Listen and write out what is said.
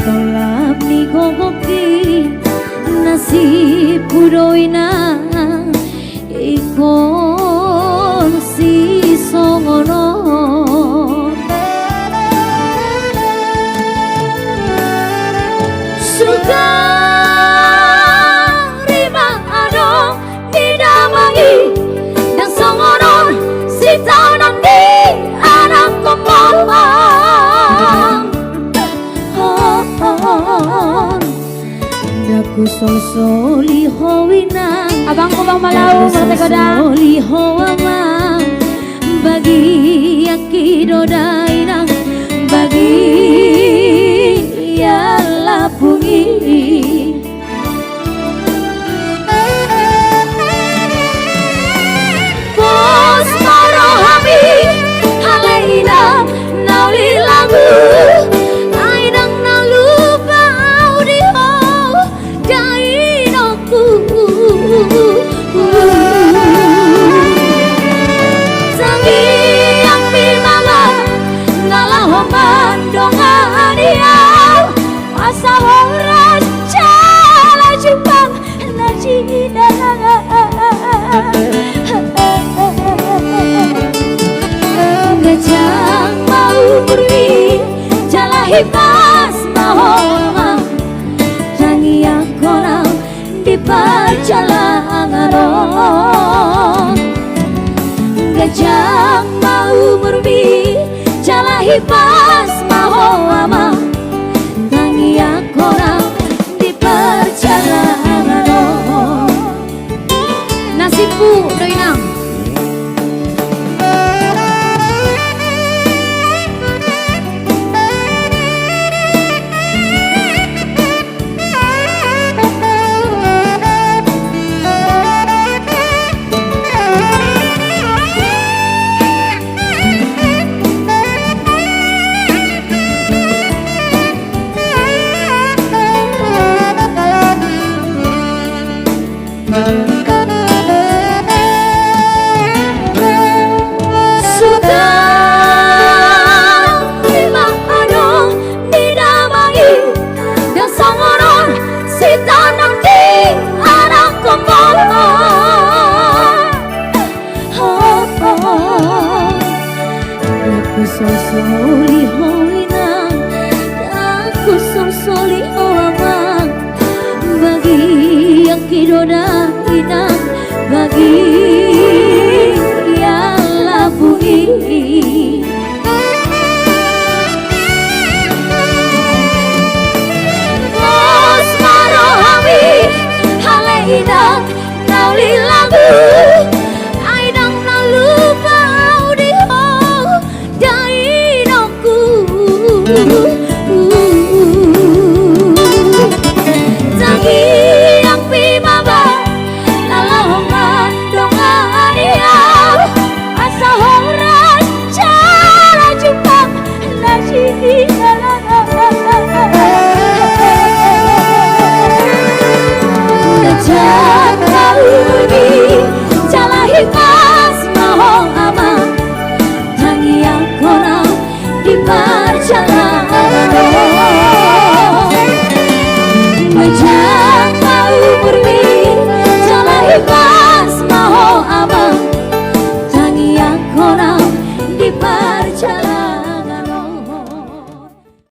Tolap ni gogoki nasi pudoina ikon si songono suka rima ano didamangi dan songono si tanam di anak komong Daku sosoli howina Abang Kubang Malau Mertegoda sosoli howama bagi yang kidodainang bagi yang lapungi Bos marohami haleina nauli lagu Gajang mau beri jalahi pas mahoma Jangi yang korang di perjalanan Gajang mau beri jalahi pas mahoma Jangi yang korang di perjalanan Nasibku doinang sosoli hoinang aku sosoli hoamang bagi yang kidodainang bagi yang labuhi Bos marohami haleina nauli lagu aidang nalupa Jangi yang pimaba lalahongan dongan dia asa horas cara jumpa nasi Gajah kau